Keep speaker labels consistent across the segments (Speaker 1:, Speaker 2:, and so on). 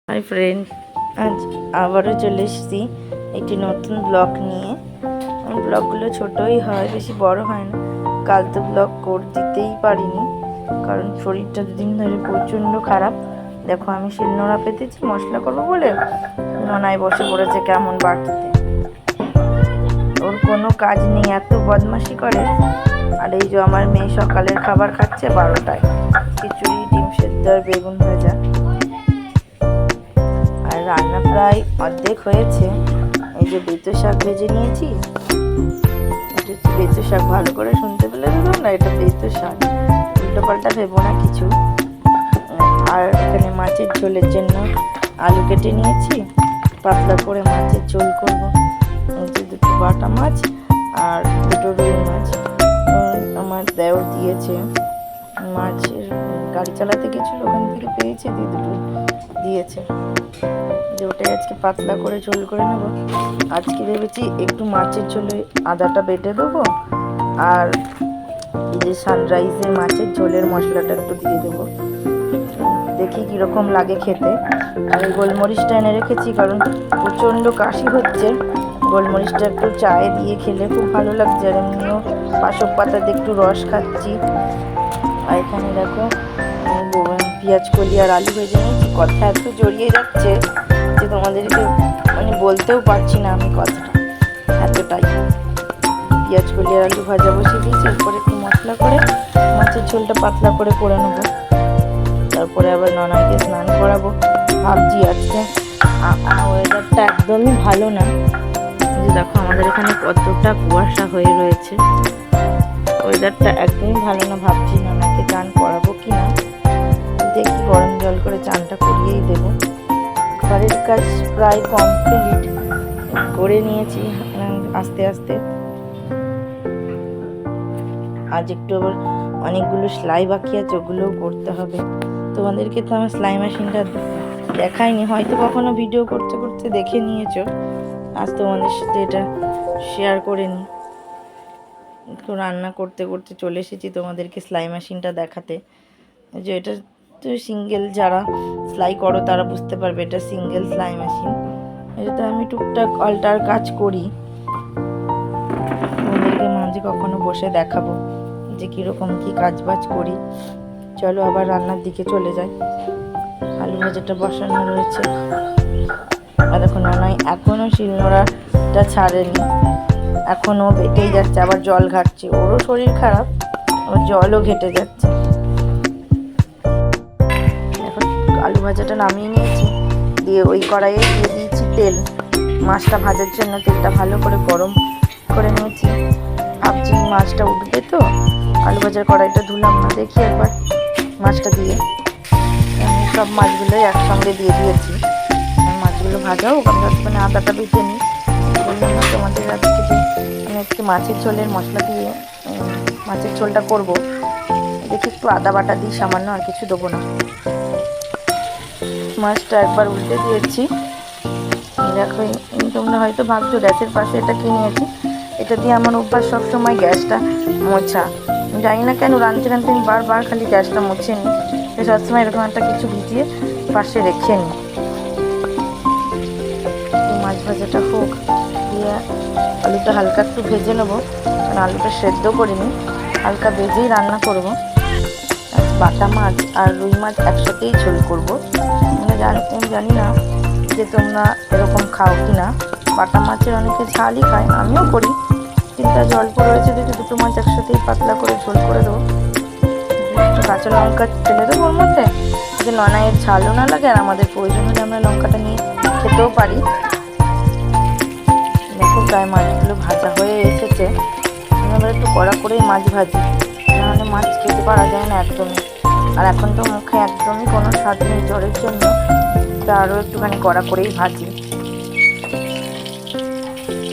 Speaker 1: Hi friend, আজ আবারও চলে এসেছি একটি নতুন ব্লগ নিয়ে। ব্লগগুলো ছোটই হয়, বেশি বড় হয় না। কাল তো ব্লগ করে দিতেই পারিনি, কারণ শরীরটা দুদিন ধরে প্রচণ্ড খারাপ। দেখো, আমি শিলনোড়া পেতেছি মশলা করবো বলে, ননায় বসে পড়েছে কেমন বাড়তে। ওর কোনো কাজ নেই, এত বদমাশি করে। আর এই যে আমার মেয়ে সকালের খাবার খাচ্ছে 12টায়, খিচুড়ি, ডিম সেদ্ধ আর বেগুন ভাজা। আর রান্না প্রায় অর্ধেক হয়েছে। এই যে বেতো শাক ভেজে নিয়েছি। বেতো শাক, ভালো করে শুনতে পেলে তো না, এটা বেতো শাক, উল্টো পাল্টা ভেবো না কিছু। আর এখানে মাছের ঝোলের জন্য আলু কেটে নিয়েছি, পাতলা করে মাছের ঝোল করব। এই যে দুটো বাটা মাছ আর দুটো রুই মাছ আমার দেওর দিয়েছে। মাছের গাড়ি চালাতে গেছিল, ওখান থেকে পেয়েছে, দিয়ে দুটো দিয়েছে। যে ওটাই আজকে পাতলা করে ঝোল করে নেব। আজকে ভেবেছি একটু মাছের ঝোলে আদাটা বেটে দেবো, আর এই যে সানরাইজের মাছের ঝোলের মশলাটা একটু দিয়ে দেবো, দেখি কীরকম লাগে খেতে। আর এই গোলমরিচটা এনে রেখেছি, কারণ প্রচণ্ড কাশি হচ্ছে। গোলমরিচটা একটু চায়ে দিয়ে খেলে খুব ভালো লাগছে। আর এমনিও বাসক পাতাতে একটু রস খাচ্ছি। আর এখানে দেখো পেঁয়াজ কলি আর আলু ভেজে নিয়েছি। কথা এত জড়িয়ে যাচ্ছে যে তোমাদেরকে বলতেও পারছি না আমি কথাটা, এতটাই। পেঁয়াজ কলি আর আলু ভাজা বসিয়ে দিয়েছি, এরপরে একটু মশলা করে মাছের ঝোলটা পাতলা করে নেবো। তারপরে আবার ননাকে স্নান করাবো ভাবছি। আজকে ওয়েদারটা একদমই ভালো না। যে দেখো আমাদের এখানে কতটা কুয়াশা হয়ে রয়েছে, ওয়েদারটা একদমই ভালো না। ভাবছি ননাকে চান করাবো কি না, দেখি গরম জল করে চানটা করিয়েই দেবো। ঘরের কাজ প্রায় কমপ্লিট করে নিয়েছি আস্তে আস্তে। আজ একটু আবার অনেকগুলো সেলাই বাকি আছে, ওগুলোও করতে হবে। তোমাদেরকে তো আমার সেলাই মেশিনটা দেখাইনি, হয়তো কখনো ভিডিও করতে করতে দেখে নিয়েছো। আজ তোমাদের সাথে এটা শেয়ার করে নিই। রান্না করতে করতে চলে এসেছি তোমাদেরকে সেলাই মেশিনটা দেখাতে। যে এটা তো সিঙ্গেল, যারা সেলাই করো তারা বুঝতে পারবে, এটা সিঙ্গেল সেলাই মেশিন। এটাতে আমি টুকটাক অল্টার কাজ করি, তোমাদেরকে মাঝে কখনো বসে দেখাবো যে কীরকম কী কাজ বাজ করি। চলো আবার রান্নার দিকে চলে যাই। আলু ভাজাটা বসানো রয়েছে। আর দেখো ননাই এখনও শিলনোড়াটা ছাড়েনি, এখনও বেটেই যাচ্ছে, আবার জল ঘাটছে। ওরও শরীর খারাপ, আবার জলও ঘেটে যাচ্ছে। এখন আলু ভাজাটা নামিয়ে নিয়েছি, দিয়ে ওই কড়াইয়ে দিয়ে দিয়েছি তেল। মাছটা ভাজার জন্য তেলটা ভালো করে গরম করে নিয়েছি। ভাবছি মাছটা উঠবে তো, আলু ভাজার কড়াইটা ধুলাম না, দেখি একবার মাছটা দিয়ে। আমি সব মাছগুলোই একসঙ্গে দিয়ে দিয়েছি। মাছগুলো ভাজা হোক, আমি মানে আদাটা বেটে নিই। বললাম না তোমাদের আজকে যে আমি আজকে মাছের ঝোলের মশলা দিয়ে মাছের ঝোলটা করবো। দেখি একটু আদা বাটা দিই সামান্য, আর কিছু দেবো না। মাছটা একবার উল্টে দিয়েছি। দেখো, তোমরা হয়তো ভাবছো গ্যাসের পাশে এটা কি নিয়েছি। এটা দিয়ে আমার অভ্যাস সবসময় গ্যাসটা মোছা। জানি না কেন রাঁধতে রাঁধতে আমি বারবার খালি গ্যাসটা মুছে নিই। সবসময় এরকম একটা কিছু ভিজিয়ে পাশে রেখে নিই। মাছ ভাজাটা হোক, দিয়ে আলুটা হালকা একটু ভেজে নেবো, কারণ আলুটা সেদ্ধ করিনি, হালকা ভেজেই রান্না করবো। বাটা মাছ আর রুই মাছ একসাথেই ঝোল করবো। মানে আমি জানি না যে তোমরা এরকম খাও কি না। বাটা মাছের অনেকে ঝালই খায়, আমিও করি, কিন্তু আজ অল্প রয়েছে দেখে দুটো মাছ একসাথেই পাতলা করে ঝোল করে দেবো। একটু কাঁচা লঙ্কা ফেলে দেবো ওর মধ্যে, যে ননাইয়ের ঝালও না লাগে, আর আমাদের প্রয়োজন হলে আমরা লঙ্কাটা নিয়ে খেতেও পারি। দেখো প্রায় মাছগুলো ভাজা হয়ে এসেছে। আমরা একটু কড়া করেই মাছ ভাজি, নাহলে মাছ খেতে পারা যায় না একদমই। আর এখন তো মুখে একদমই কোনো স্বাদ নেই জ্বরের জন্য, তা আরও একটুখানি কড়া করেই ভাজি।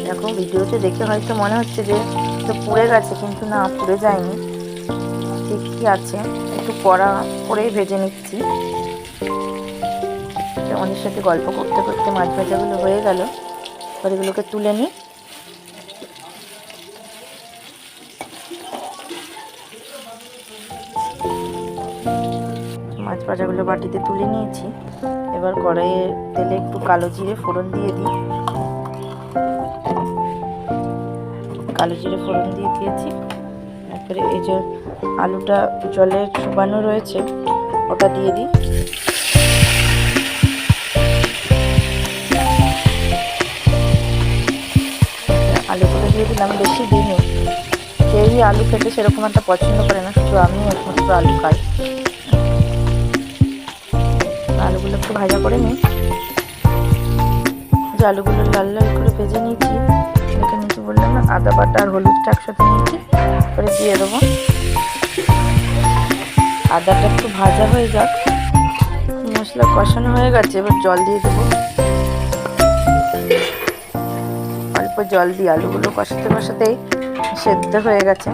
Speaker 1: দেখো ভিডিওতে দেখে হয়তো মনে হচ্ছে যে তো পুড়ে গেছে, কিন্তু না, পুড়ে যায়নি, ঠিকই আছে। একটু কড়া করেই ভেজে নিচ্ছি। আমাদের সাথে গল্প করতে করতে মাছ ভাজাগুলো হয়ে গেল, এবার এগুলোকে তুলে নিই। মাছ ভাজাগুলো বাটিতে তুলে নিয়েছি। এবার কড়াইয়ে তেলে একটু কালো জিরে ফোড়ন দিয়ে দিই। কালো জিরে ফোড়ন দিয়ে দিয়েছি। তারপরে এই যে আলুটা জলে চুবানো রয়েছে ওটা দিয়ে দিই। আলুগুলো দিয়ে দিলাম, বেশি দিইনি। কেউই আলু খেতে সেরকম একটা পছন্দ করে না, শুধু আমি একমাত্র আলু খাই। আলুগুলো একটু ভাজা করে নিই। যে আলুগুলো লাল লাল করে ভেজে নিয়েছি, দেখে নিচে বললাম না, আদা বাটা আর হলুদটা একসাথে নিয়েছি, করে দিয়ে দেবো। আদাটা একটু ভাজা হয়ে যাক, মশলা কষানো হয়ে গেছে, এবার জল দিয়ে দেবো। অল্প জল দিয়ে আলুগুলো কষাতে কষাতেই সেদ্ধ হয়ে গেছে।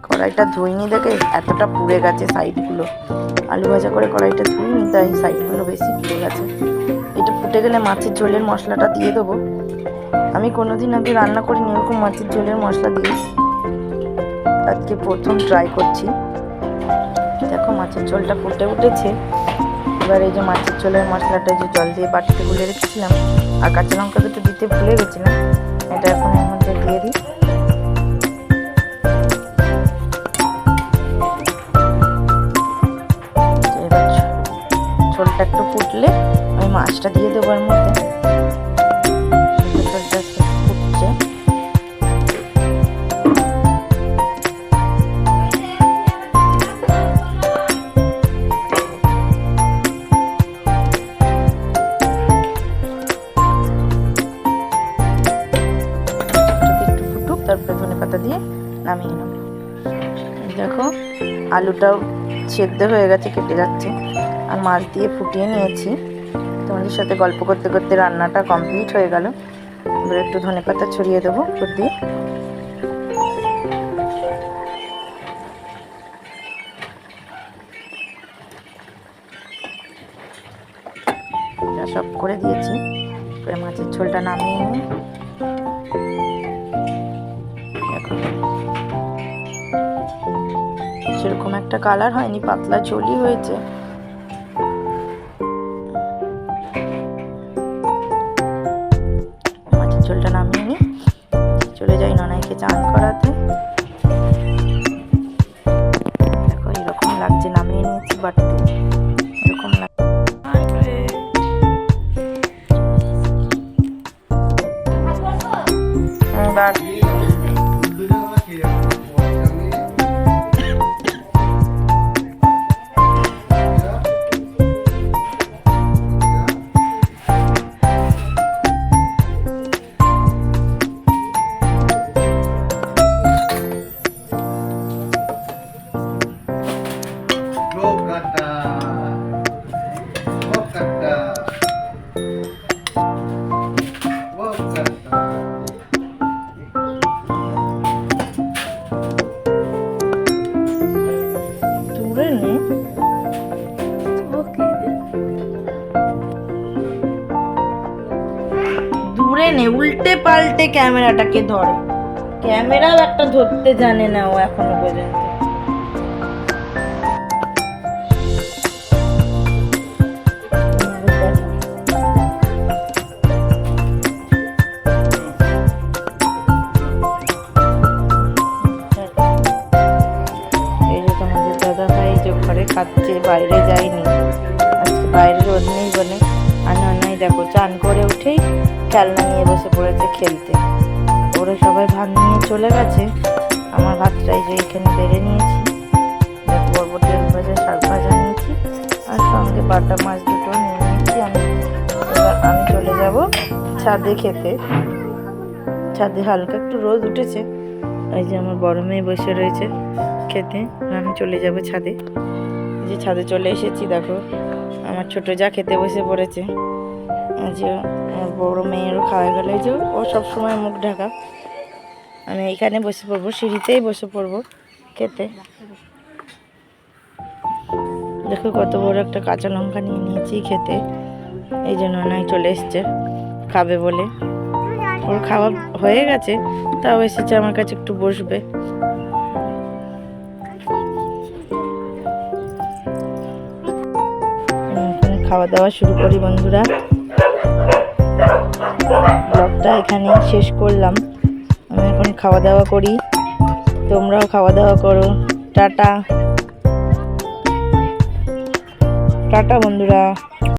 Speaker 1: কড়াইটা ধুইনি দেখে এতটা পুড়ে গেছে সাইডগুলো। আলু ভাজা করে কড়াইটা ধুইনি, তাই সাইডগুলো বেশি পুড়ে গেছে। এটা ফুটে গেলে মাছের ঝোলের মশলাটা দিয়ে দেবো। আমি কোনোদিন আগে রান্না করিনি এরকম মাছের ঝোলের মশলা দিয়ে, আজকে প্রথম ট্রাই করছি। দেখো মাছের ঝোলটা ফুটে উঠেছে। এবার এই যে মাছের ঝোলের মশলাটা যে জল দিয়ে বাটিতে গুলে রেখেছিলাম, আর কাঁচা লঙ্কা দুটো দিতে ভুলে গেছিলাম, এটা এখন এর মধ্যে দিয়ে দিই। এবার ঝোলটা একটু ফুটলে আমি মাছটা দিয়ে দেবো এর মধ্যে। ঝোলটা ফুটছে, তারপরে ধনেপাতা দিয়ে নামিয়ে নেব। দেখো আলুটাও সেদ্ধ হয়ে গেছে, কেটে যাচ্ছে, আর মাছ দিয়ে ফুটিয়ে নিয়েছি। তোমাদের সাথে গল্প করতে করতে রান্নাটা কমপ্লিট হয়ে গেল। এবার একটু ধনেপাতা ছড়িয়ে দেবো উপর দিয়ে। সব করে দিয়েছি, মাছের ঝোলটা নামিয়ে নিই। সেরকম একটা কালার হয়নি, পাতলা ঝোলই হয়েছে। মাছের ঝোলটা নামিয়ে নিই, চলে যাই ননাইকে চান করাতে। দেখো এরকম লাগছে, নামিয়ে নিয়েছি বাটিতে, এরকম লাগছে। দূরে নে, উল্টে পাল্টে ক্যামেরাটাকে ধরে। ক্যামেরাও একটা ধরতে জানে না ও এখনো পর্যন্ত। এই যে তোমাদের দাদা ভাই যে ঘরে খাচ্ছে, বাইরে যায়নি আজকে, বাইরে রোদ নেই বলে। আর নয় দেখো চান করে উঠেই খেলনা নিয়ে বসে পড়েছে খেলতে। ওরা সবাই ভাত নিয়ে চলে গেছে, আমার ভাতটাই যে এখানে বেড়ে নিয়েছি। বরবটি আলু ভাজা, শাক ভাজা নিয়েছি, আর সঙ্গে বাটা মাছ দুটো নিয়ে নিয়েছি। আমি চলে যাব ছাদে খেতে। ছাদে হালকা একটু রোদ উঠেছে, এই যে আমার বড় মেয়ে বসে রয়েছে খেতে, আমি চলে যাব ছাদে। যে ছাদে চলে এসেছি, দেখো আমার ছোট যা খেতে বসে পড়েছে। যে আমার বড় মেয়েরও খাওয়া গেল, যে ও সবসময় মুখ ঢাকা। আমি এইখানে বসে পড়বো, সিঁড়িতেই বসে পড়বো খেতে। দেখো কত বড় একটা কাঁচা লঙ্কা নিয়ে নিয়েছি খেতে। এই জন্য নয় চলে এসছে খাবে বলে, ওর খাওয়া হয়ে গেছে, তাও এসেছে আমার কাছে একটু বসবে। খাওয়া দাওয়া শুরু করি বন্ধুরা। ব্লগটা এখানেই শেষ করলাম। আমি এখন খাওয়া দাওয়া করি, তোমরাও খাওয়া দাওয়া করো। টাটা টাটা বন্ধুরা।